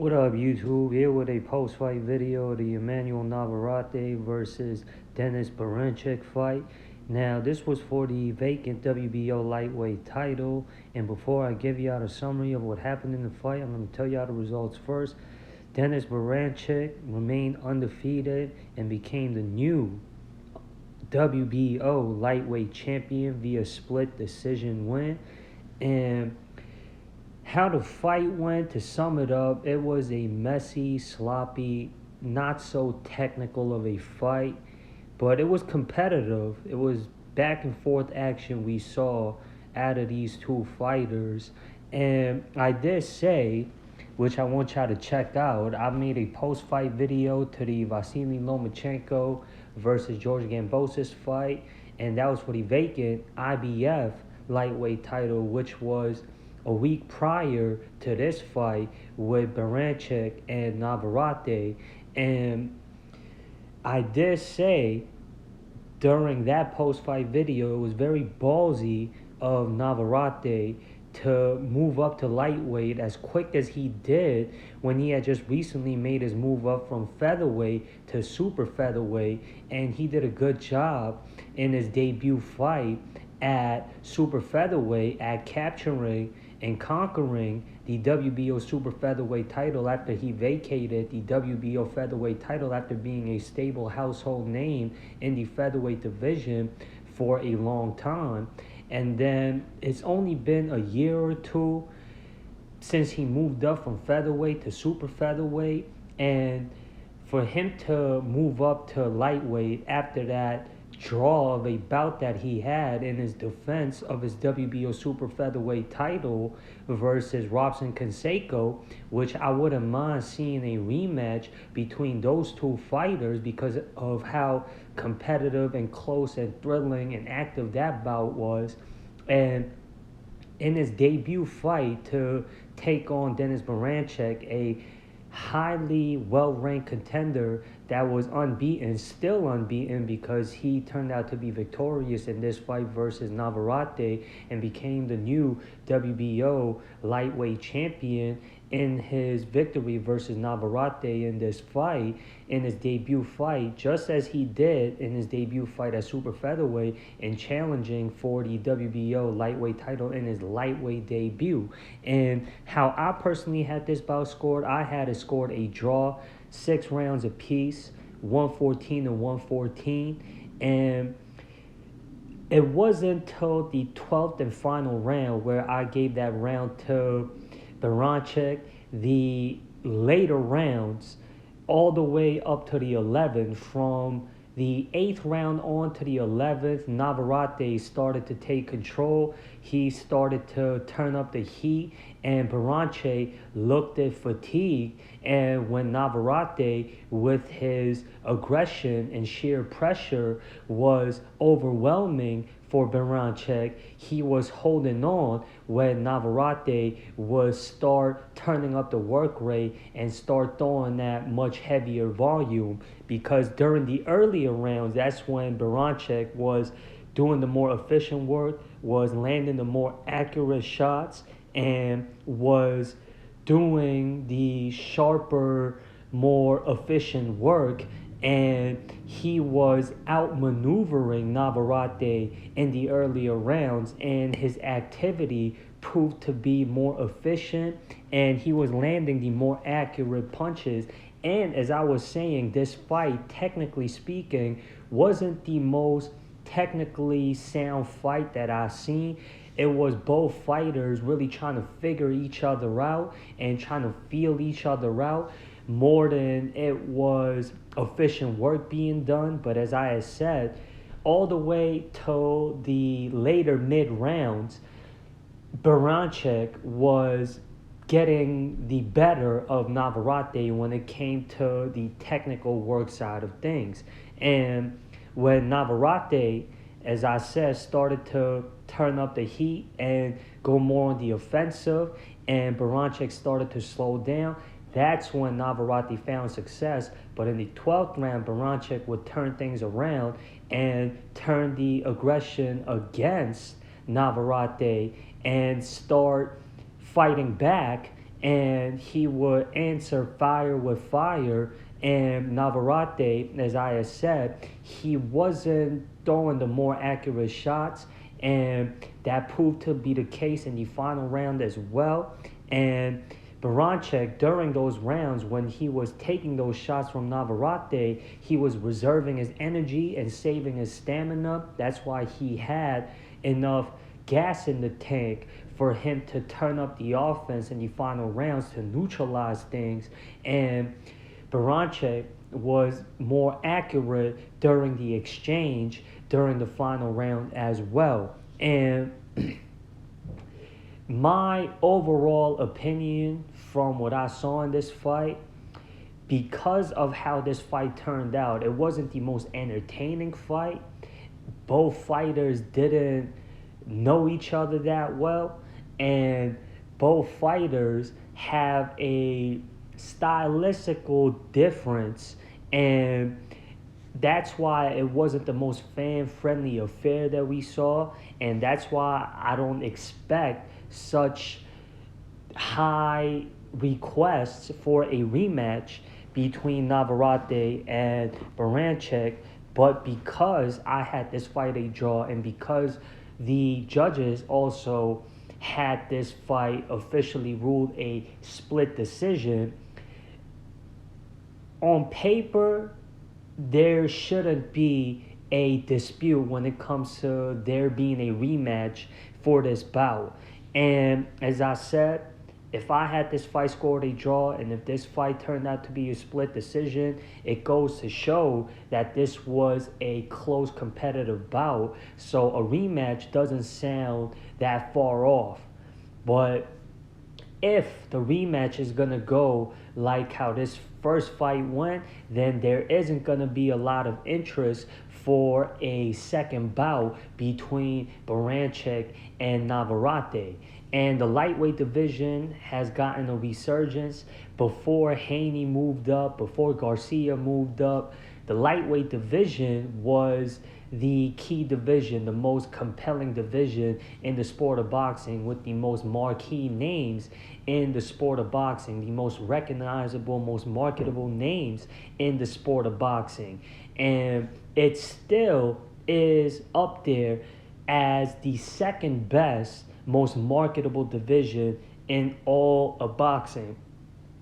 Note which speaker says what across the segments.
Speaker 1: What up, YouTube? Here with a post-fight video of the Emanuel Navarette versus Berinchyk fight. Now, this was for the vacant WBO lightweight title. And before I give y'all a summary of what happened in the fight, I'm going to tell y'all the results first. Berinchyk remained undefeated and became the new WBO lightweight champion via split decision win. And how the fight went, to sum it up, it was a messy, sloppy, not so technical of a fight, but it was competitive. It was back and forth action we saw out of these two fighters. And I did say, which I want y'all to check out, I made a post-fight video to the Vasily Lomachenko versus George Gambosis fight, and that was for the vacant IBF lightweight title, which was a week prior to this fight with Berinchyk and Navarette. And I did say during that post-fight video, it was very ballsy of Navarette to move up to lightweight as quick as he did when he had just recently made his move up from featherweight to super featherweight. And he did a good job in his debut fight at super featherweight at capturing and conquering the WBO super featherweight title after he vacated the WBO featherweight title after being a stable household name in the featherweight division for a long time. And then it's only been a year or two since he moved up from featherweight to super featherweight, and for him to move up to lightweight after that draw of a bout that he had in his defense of his WBO super featherweight title versus Robson Canseco, which I wouldn't mind seeing a rematch between those two fighters because of how competitive and close and thrilling and active that bout was. And in his debut fight to take on Berinchyk, a highly well-ranked contender that was unbeaten, still unbeaten, because he turned out to be victorious in this fight versus Navarette and became the new WBO lightweight champion in his victory versus Navarette in this fight, in his debut fight, just as he did in his debut fight at super featherweight and challenging for the WBO lightweight title in his lightweight debut. And how I personally had this bout scored, I had it scored a draw, 6 rounds apiece, 114 and 114. And it wasn't until the 12th and final round where I gave that round to Berinchyk. The later rounds, all the way up to the 11th, from the 8th round on to the 11th, Navarette started to take control. He started to turn up the heat, and Berinchyk looked at fatigue. And when Navarette, with his aggression and sheer pressure, was overwhelming for Berinchyk, he was holding on when Navarette would start turning up the work rate and start throwing that much heavier volume. Because during the earlier rounds, that's when Berinchyk was doing the more efficient work, was landing the more accurate shots, and was doing the sharper, more efficient work. And he was outmaneuvering Navarette in the earlier rounds, and his activity proved to be more efficient, and he was landing the more accurate punches. And as I was saying, this fight, technically speaking, wasn't the most technically sound fight that I've seen. It was both fighters really trying to figure each other out and trying to feel each other out more than it was efficient work being done. But as I had said, all the way till the later mid-rounds, Berinchyk was getting the better of Navarette when it came to the technical work side of things. And when Navarette, as I said, started to turn up the heat and go more on the offensive, and Berinchyk started to slow down, that's when Navarette found success. But in the 12th round, Berinchyk would turn things around and turn the aggression against Navarette and start fighting back and he would answer fire with fire. And Navarrete, as I had said, he wasn't throwing the more accurate shots, and that proved to be the case in the final round as well. And Berinchyk, during those rounds, when he was taking those shots from Navarrete, he was reserving his energy and saving his stamina. That's why he had enough gas in the tank for him to turn up the offense in the final rounds to neutralize things. And Berinchyk was more accurate during the exchange during the final round as well. And my overall opinion from what I saw in this fight, because of how this fight turned out, it wasn't the most entertaining fight. Both fighters didn't know each other that well, and both fighters have a stylistical difference, and that's why it wasn't the most fan-friendly affair that we saw, and that's why I don't expect such high requests for a rematch between Navarrete and Berinchyk. But because I had this fight a draw, and because the judges also had this fight officially ruled a split decision, on paper, there shouldn't be a dispute when it comes to there being a rematch for this bout. And as I said, if I had this fight scored a draw, and if this fight turned out to be a split decision, it goes to show that this was a close competitive bout. So a rematch doesn't sound that far off. But if the rematch is going to go like how this first fight went, then there isn't going to be a lot of interest for a second bout between Berinchyk and Navarrete. And the lightweight division has gotten a resurgence. Before Haney moved up, before Garcia moved up, the lightweight division was the key division, the most compelling division in the sport of boxing, with the most marquee names in the sport of boxing, the most recognizable, most marketable names in the sport of boxing. And it still is up there as the second best, most marketable division in all of boxing.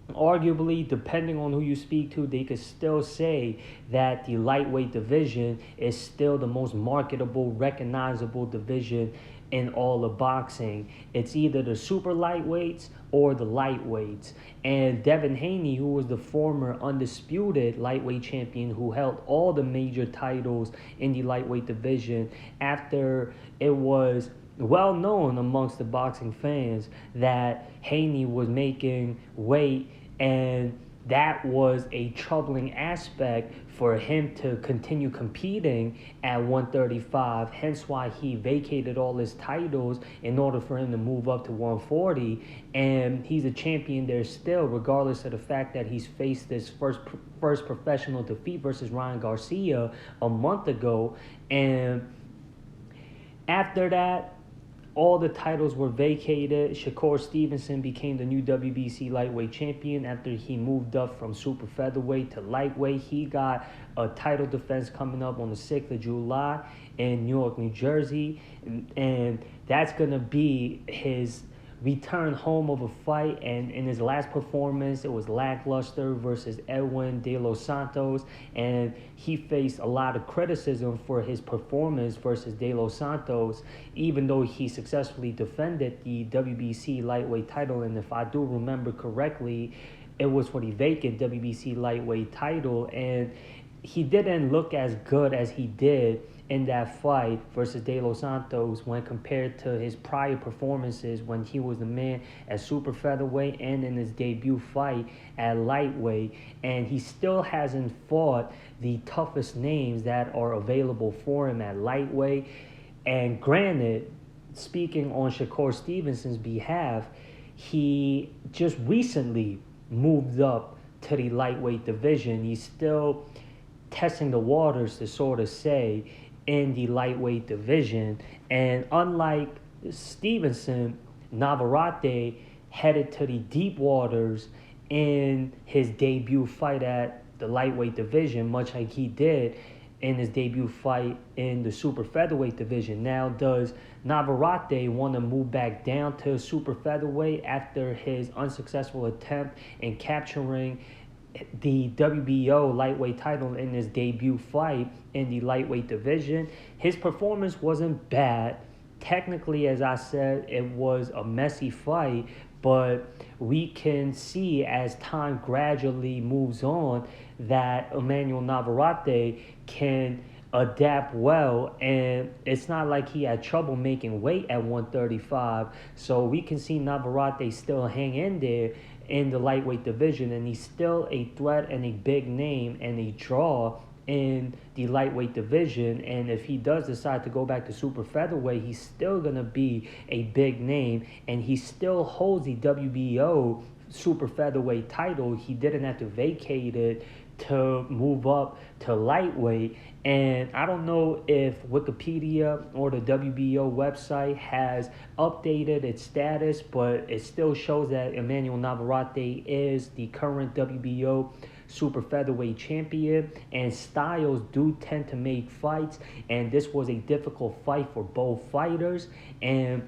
Speaker 1: Arguably, depending on who you speak to, they could still say that the lightweight division is still the most marketable, recognizable division in all of boxing. It's either the super lightweights or the lightweights. And Devin Haney, who was the former undisputed lightweight champion who held all the major titles in the lightweight division, after it was well known amongst the boxing fans that Haney was making weight, and that was a troubling aspect for him to continue competing at 135, hence why he vacated all his titles in order for him to move up to 140. And he's a champion there still, regardless of the fact that he's faced this first professional defeat versus Ryan Garcia a month ago. And after that, all the titles were vacated. Shakur Stevenson became the new WBC lightweight champion after he moved up from super featherweight to lightweight. He got a title defense coming up on the 6th of July in Newark, New Jersey. And that's going to be his return home of a fight. And in his last performance, it was lackluster versus Edwin De Los Santos, and he faced a lot of criticism for his performance versus De Los Santos, even though he successfully defended the WBC lightweight title. And if I do remember correctly, it was for the vacant WBC lightweight title, and he didn't look as good as he did in that fight versus De Los Santos when compared to his prior performances when he was the man at super featherweight and in his debut fight at lightweight. And he still hasn't fought the toughest names that are available for him at lightweight. And granted, speaking on Shakur Stevenson's behalf, he just recently moved up to the lightweight division. He's still testing the waters, to sort of say, in the lightweight division. And unlike Stevenson, Navarrete headed to the deep waters in his debut fight at the lightweight division, much like he did in his debut fight in the super featherweight division. Now, does Navarrete want to move back down to super featherweight after his unsuccessful attempt in capturing the WBO lightweight title in his debut fight in the lightweight division? His performance wasn't bad. Technically, as I said, it was a messy fight, but we can see as time gradually moves on that Emanuel Navarrete can adapt well, and it's not like he had trouble making weight at 135. So we can see Navarrete still hang in there in the lightweight division, and he's still a threat and a big name and a draw in the lightweight division. And if he does decide to go back to super featherweight, he's still going to be a big name, and he still holds the WBO super featherweight title. He didn't have to vacate it to move up to lightweight. And I don't know if Wikipedia or the WBO website has updated its status, but it still shows that Emanuel Navarrete is the current WBO super featherweight champion, and styles do tend to make fights, and this was a difficult fight for both fighters. And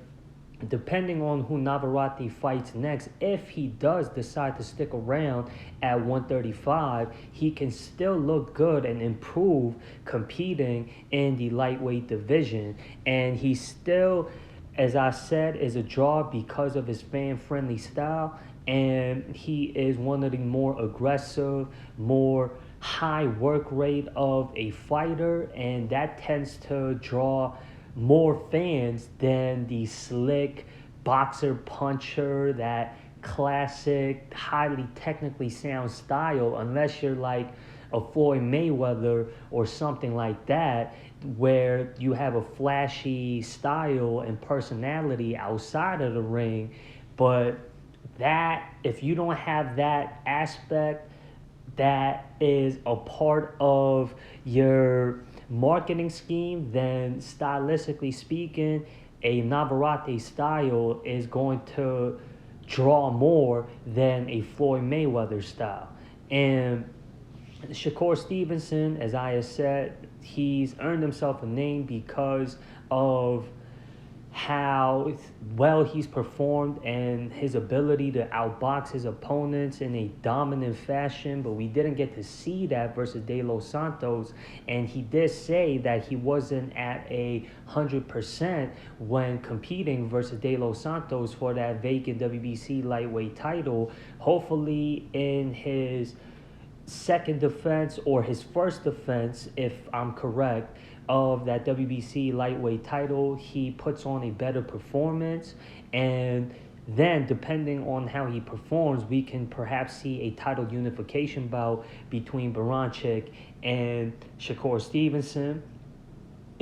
Speaker 1: depending on who Navarrete fights next, if he does decide to stick around at 135, he can still look good and improve competing in the lightweight division. And he still, as I said, is a draw because of his fan-friendly style, and he is one of the more aggressive, more high work rate of a fighter, and that tends to draw more fans than the slick boxer puncher, that classic, highly technically sound style, unless you're like a Floyd Mayweather or something like that, where you have a flashy style and personality outside of the ring. But that, if you don't have that aspect, that is a part of your marketing scheme, then stylistically speaking, a Navarrete style is going to draw more than a Floyd Mayweather style. And Shakur Stevenson, as I have said, he's earned himself a name because of how well he's performed and his ability to outbox his opponents in a dominant fashion, but we didn't get to see that versus De Los Santos. And he did say that he wasn't at 100% when competing versus De Los Santos for that vacant WBC lightweight title. Hopefully in his second defense, or his first defense, if I'm correct, of that WBC lightweight title, he puts on a better performance, and then depending on how he performs, we can perhaps see a title unification bout between Berinchyk and Shakur Stevenson.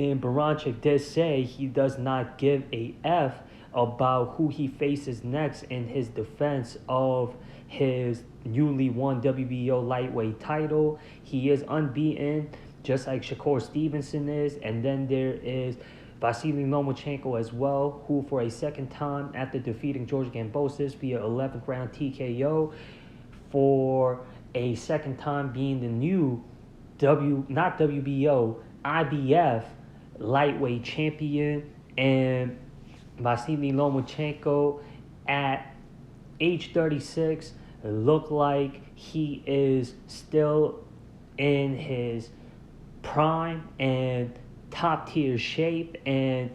Speaker 1: And Berinchyk did say he does not give a F about who he faces next in his defense of his newly won WBO lightweight title. He is unbeaten, just like Shakur Stevenson is. And then there is Vasily Lomachenko as well, who for a second time after defeating George Kambosos via 11th round TKO, for a second time being the new not WBO, IBF lightweight champion. And Vasily Lomachenko at age 36 looked like he is still in his prime and top tier shape, and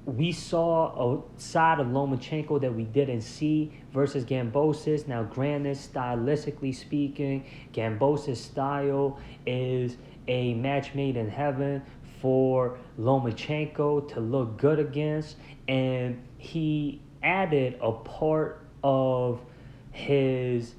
Speaker 1: we saw a side of Lomachenko that we didn't see versus Kambosos. Now granted, stylistically speaking, Kambosos' style is a match made in heaven for Lomachenko to look good against, and he added a part of his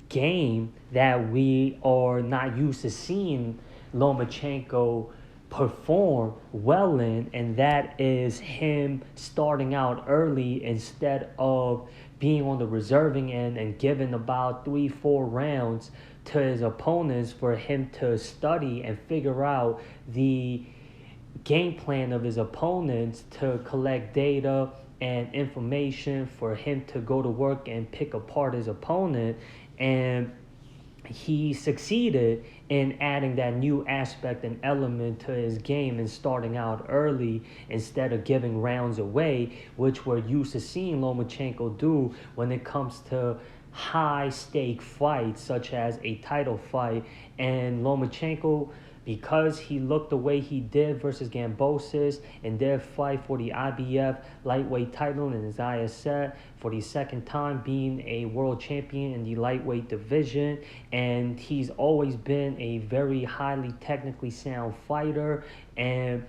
Speaker 1: game that we are not used to seeing Lomachenko perform well in, and that is him starting out early instead of being on the reserving end and giving about 3-4 rounds to his opponents for him to study and figure out the game plan of his opponents, to collect data and information for him to go to work and pick apart his opponent. And he succeeded in adding that new aspect and element to his game and starting out early instead of giving rounds away, which we're used to seeing Lomachenko do when it comes to high stake fights such as a title fight. And Lomachenko, because he looked the way he did versus Gambosis in their fight for the IBF lightweight title, and as I said, for the second time being a world champion in the lightweight division, and he's always been a very highly technically sound fighter. And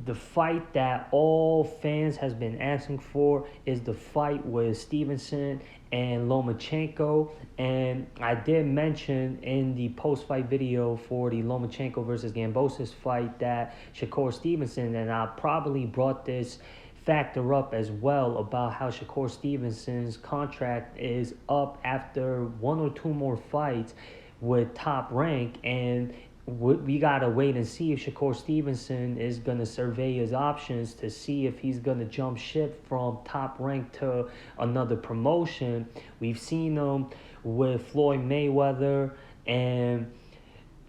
Speaker 1: the fight that all fans has been asking for is the fight with Stevenson and Lomachenko. And I did mention in the post-fight video for the Lomachenko versus Gambosis fight that Shakur Stevenson, and I probably brought this factor up as well about how Shakur Stevenson's contract is up after one or two more fights with Top Rank, and we gotta wait and see if Shakur Stevenson is gonna survey his options to see if he's gonna jump ship from Top Rank to another promotion. We've seen him with Floyd Mayweather, and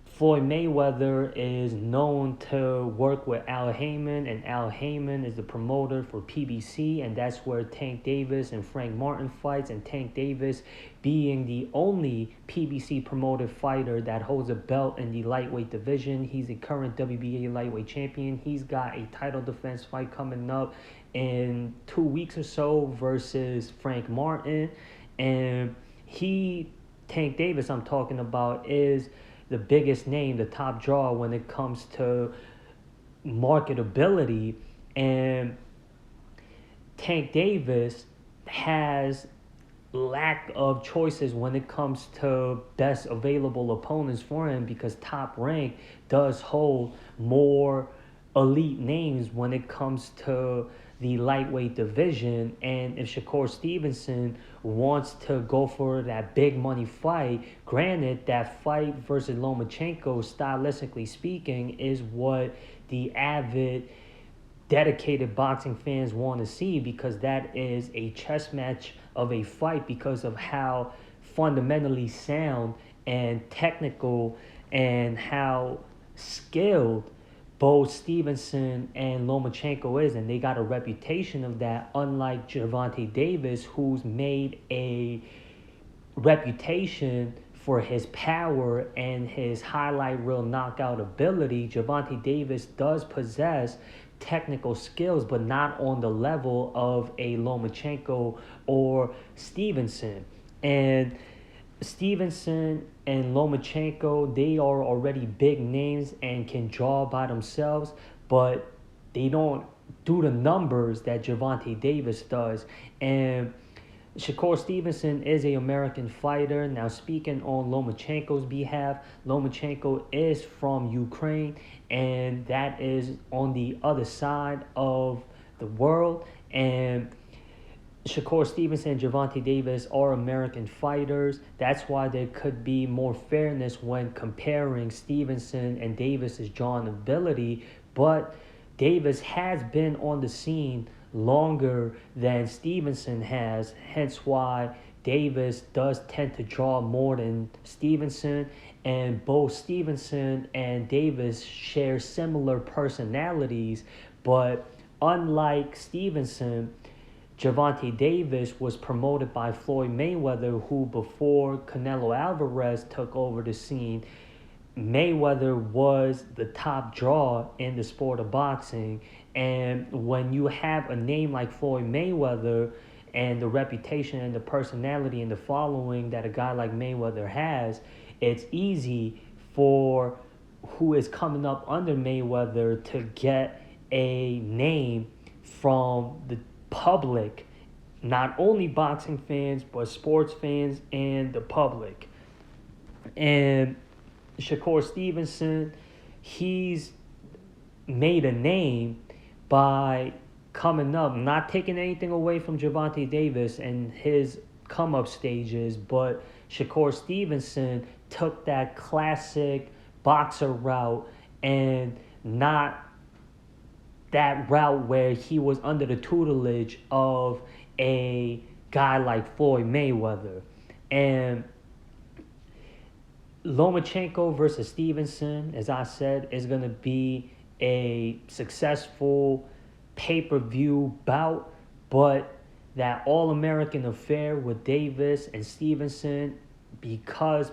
Speaker 1: Floyd Mayweather is known to work with Al Heyman, and Al Heyman is the promoter for PBC, and that's where Tank Davis and Frank Martin fights, and Tank Davis being the only PBC promoted fighter that holds a belt in the lightweight division. He's the current WBA lightweight champion. He's got a title defense fight coming up in 2 weeks or so versus Frank Martin, and Tank Davis I'm talking about, is the biggest name, the top draw when it comes to marketability. And Tank Davis has lack of choices when it comes to best available opponents for him, because Top Rank does hold more elite names when it comes to the lightweight division. And if Shakur Stevenson wants to go for that big money fight, granted that fight versus Lomachenko, stylistically speaking, is what the avid dedicated boxing fans want to see, because that is a chess match of a fight because of how fundamentally sound and technical and how skilled both Stevenson and Lomachenko is, and they got a reputation of that, unlike Gervonta Davis, who's made a reputation for his power and his highlight reel knockout ability. Gervonta Davis does possess technical skills, but not on the level of a Lomachenko or Stevenson. And Stevenson and Lomachenko, they are already big names and can draw by themselves, but they don't do the numbers that Gervonta Davis does. And Shakur Stevenson is an American fighter. Now, speaking on Lomachenko's behalf, Lomachenko is from Ukraine, and that is on the other side of the world. And Shakur Stevenson and Gervonta Davis are American fighters. That's why there could be more fairness when comparing Stevenson and Davis's drawing ability. But Davis has been on the scene longer than Stevenson has, hence why Davis does tend to draw more than Stevenson. And both Stevenson and Davis share similar personalities, but unlike Stevenson, Gervonta Davis was promoted by Floyd Mayweather, who before Canelo Alvarez took over the scene, Mayweather was the top draw in the sport of boxing. And when you have a name like Floyd Mayweather and the reputation and the personality and the following that a guy like Mayweather has, it's easy for who is coming up under Mayweather to get a name from the public, not only boxing fans, but sports fans and the public. And Shakur Stevenson, he's made a name by coming up, not taking anything away from Gervonta Davis and his come-up stages, but Shakur Stevenson took that classic boxer route and not that route where he was under the tutelage of a guy like Floyd Mayweather. And Lomachenko versus Stevenson, as I said, is going to be a successful pay-per-view bout, but that All-American affair with Davis and Stevenson, because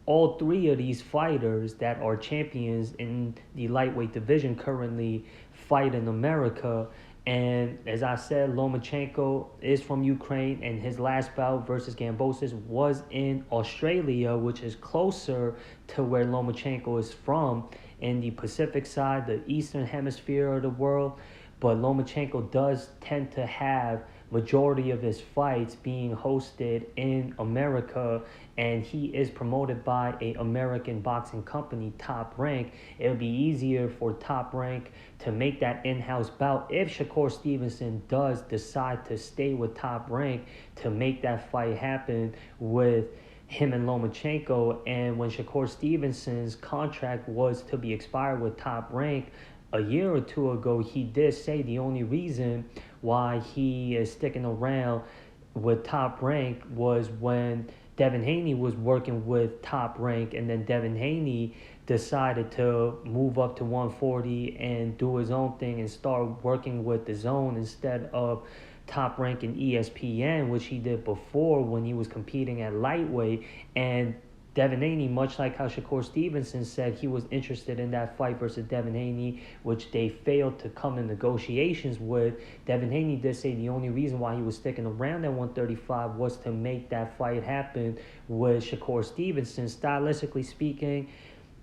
Speaker 1: all three of these fighters that are champions in the lightweight division currently fight in America. And as I said, Lomachenko is from Ukraine, and his last bout versus Gambosis was in Australia, which is closer to where Lomachenko is from in the Pacific side, the eastern hemisphere of the world. But Lomachenko does tend to have majority of his fights being hosted in America, and he is promoted by a American boxing company, Top Rank. It would be easier for Top Rank to make that in-house bout if Shakur Stevenson does decide to stay with Top Rank to make that fight happen with him and Lomachenko. And when Shakur Stevenson's contract was to be expired with Top Rank a year or two ago, he did say the only reason why he is sticking around with Top Rank was when Devin Haney was working with Top Rank, and then Devin Haney decided to move up to 140 and do his own thing and start working with the Zone instead of Top Rank and ESPN, which he did before when he was competing at lightweight. And Devin Haney, much like how Shakur Stevenson said he was interested in that fight versus Devin Haney, which they failed to come to negotiations with. Devin Haney did say the only reason why he was sticking around at 135 was to make that fight happen with Shakur Stevenson. Stylistically speaking,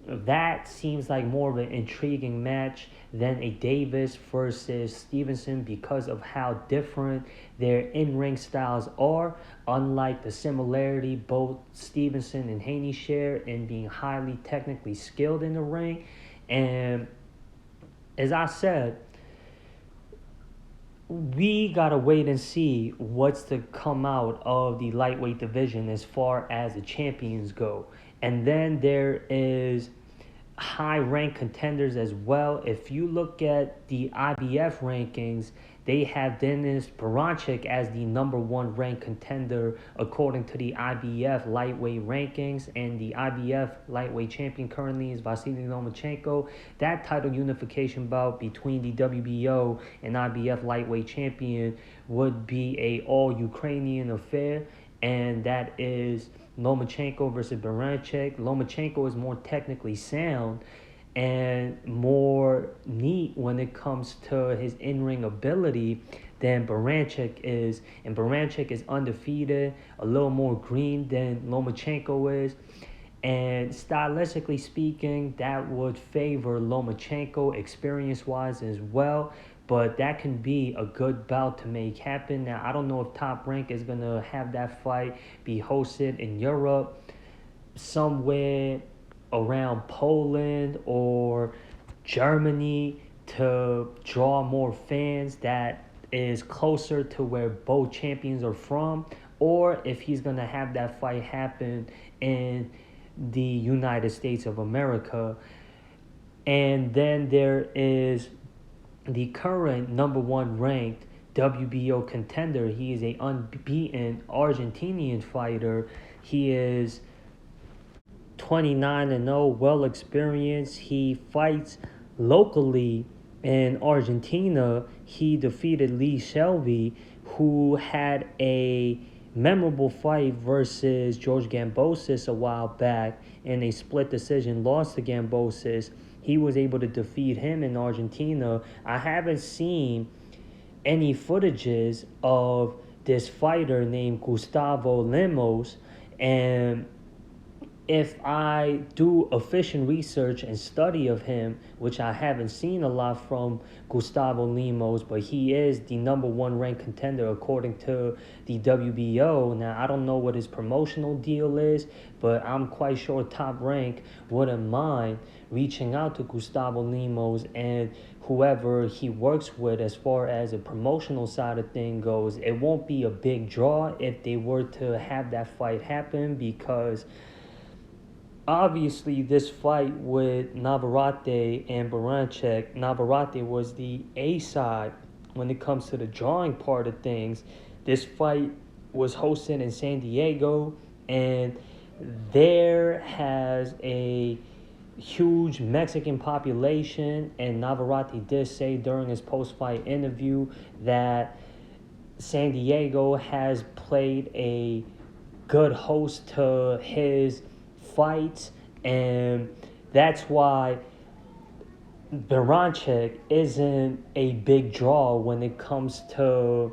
Speaker 1: that seems like more of an intriguing match than a Davis versus Stevenson because of how different their in-ring styles are, unlike the similarity both Stevenson and Haney share in being highly technically skilled in the ring. And as I said, we gotta wait and see what's to come out of the lightweight division as far as the champions go. And then there is high ranked contenders as well. If you look at the IBF rankings, they have Denis Berinchyk as the number one ranked contender according to the IBF lightweight rankings, and the IBF lightweight champion currently is Vasily Lomachenko. That title unification bout between the WBO and IBF lightweight champion would be a all Ukrainian affair, and that is Lomachenko versus Berinchyk. Lomachenko is more technically sound and more neat when it comes to his in-ring ability than Berinchyk is. And Berinchyk is undefeated, a little more green than Lomachenko is. And stylistically speaking, that would favor Lomachenko experience-wise as well. But that can be a good bout to make happen. Now, I don't know if Top Rank is going to have that fight be hosted in Europe, somewhere around Poland or Germany, to draw more fans that is closer to where both champions are from, or if he's going to have that fight happen in the United States of America. And then there is the current number one ranked WBO contender. He is a unbeaten Argentinian fighter. He is 29-0, well experienced. He fights locally in Argentina. He defeated Lee Shelby, who had a memorable fight versus George Gambosis a while back in a split decision loss to Gambosis. He was able to defeat him in Argentina. I haven't seen any footages of this fighter named Gustavo Lemos, and if I do efficient research and study of him, which I haven't seen a lot from Gustavo Lemos, but he is the number one ranked contender according to the WBO. Now, I don't know what his promotional deal is, but I'm quite sure Top Rank wouldn't mind reaching out to Gustavo Lemos and whoever he works with as far as the promotional side of things goes. It won't be a big draw if they were to have that fight happen, because obviously this fight with Navarette and Berinchyk, Navarette was the A side when it comes to the drawing part of things. This fight was hosted in San Diego, and there has a huge Mexican population, and Navarette did say during his post-fight interview that San Diego has played a good host to his fights, and that's why Berinchyk isn't a big draw when it comes to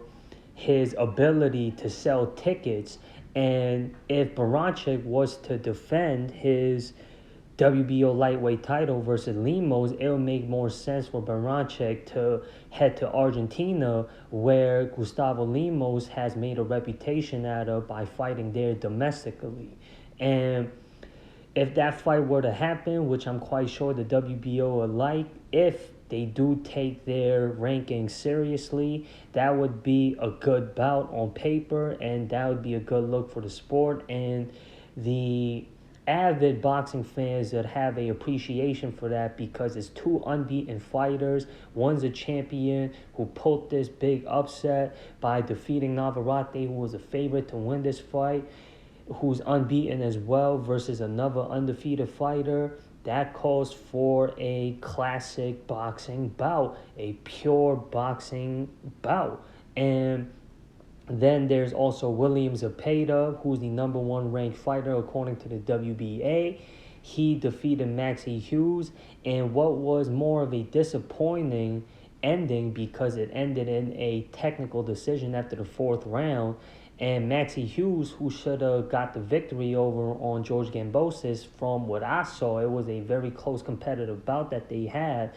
Speaker 1: his ability to sell tickets. And if Berinchyk was to defend his WBO lightweight title versus Lemos, it would make more sense for Berinchyk to head to Argentina, where Gustavo Lemos has made a reputation out of by fighting there domestically. And if that fight were to happen, which I'm quite sure the WBO would like, if they do take their rankings seriously, that would be a good bout on paper, and that would be a good look for the sport. And the avid boxing fans that have a appreciation for that, because it's two unbeaten fighters. One's a champion who pulled this big upset by defeating Navarette, who was a favorite to win this fight, who's unbeaten as well, versus another undefeated fighter. That calls for a classic boxing bout, a pure boxing bout. And then there's also William Zepeda, who's the number one ranked fighter according to the WBA. He defeated Maxie Hughes, and what was more of a disappointing ending, because it ended in a technical decision after the fourth round. And Maxie Hughes, who should have got the victory over on George Gambosis, from what I saw, it was a very close competitive bout that they had.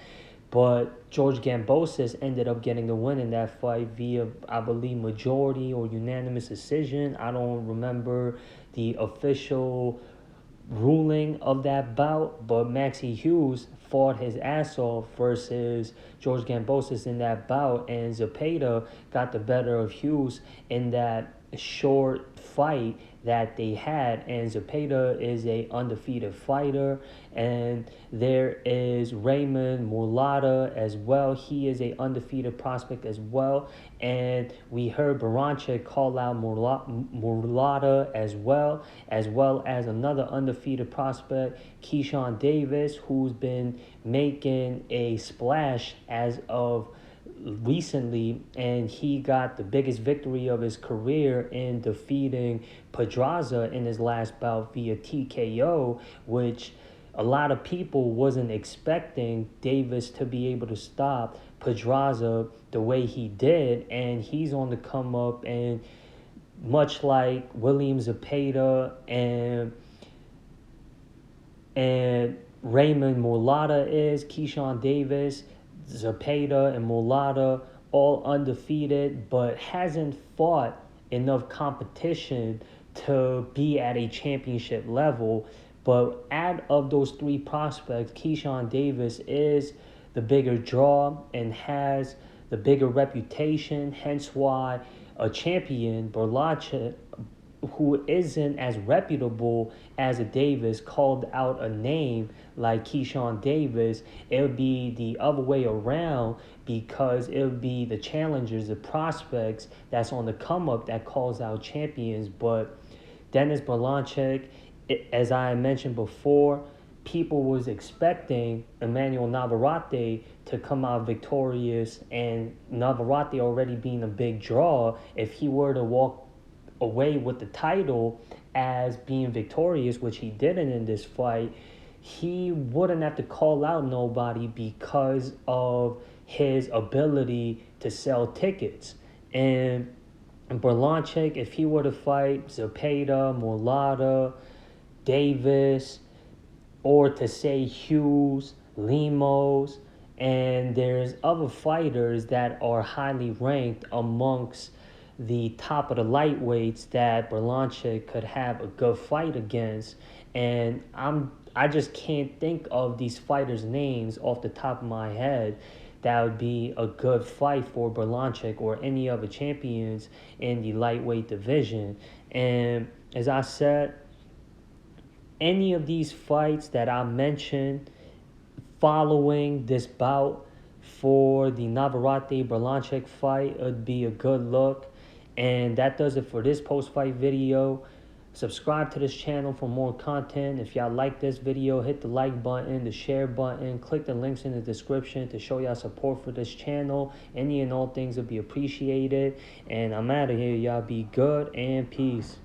Speaker 1: But George Gambosis ended up getting the win in that fight via, I believe, majority or unanimous decision. I don't remember the official ruling of that bout, but Maxie Hughes fought his ass off versus George Gambosis in that bout, and Zepeda got the better of Hughes in that short fight that they had. And Zepeda is a undefeated fighter. And there is Raymond Murlata as well. He is a undefeated prospect as well. And we heard Berinchyk call out Murlata as well as another undefeated prospect, Keyshawn Davis, who's been making a splash as of recently, and he got the biggest victory of his career in defeating Pedraza in his last bout via TKO, which a lot of people wasn't expecting Davis to be able to stop Pedraza the way he did. And he's on the come up, and much like William Zepeda and Raymond Murlata is, Keyshawn Davis, Zepeda, and Murlata all undefeated, but hasn't fought enough competition to be at a championship level. But out of those three prospects, Keyshawn Davis is the bigger draw and has the bigger reputation, hence why a champion, Berinchyk, who isn't as reputable as a Davis, called out a name like Keyshawn Davis. It would be the other way around, because it would be the challengers, the prospects that's on the come up that calls out champions. But Dennis Berinchyk, as I mentioned before, people was expecting Emanuel Navarette to come out victorious, and Navarette already being a big draw. If he were to walk away with the title as being victorious, which he didn't in this fight, he wouldn't have to call out nobody because of his ability to sell tickets. And Berinchyk, if he were to fight Zepeda, Murlata, Davis, or to say Hughes, Lemos, and there's other fighters that are highly ranked amongst the top of the lightweights that Berinchyk could have a good fight against. And I just can't think of these fighters' names off the top of my head that would be a good fight for Berinchyk or any other champions in the lightweight division. And as I said, any of these fights that I mentioned following this bout for the Navarette Berinchyk fight, it'd be a good look. And that does it for this post-fight video. Subscribe to this channel for more content. If y'all like this video, hit the like button, the share button, click the links in the description to show y'all support for this channel. Any and all things would be appreciated. And I'm out of here. Y'all be good and peace.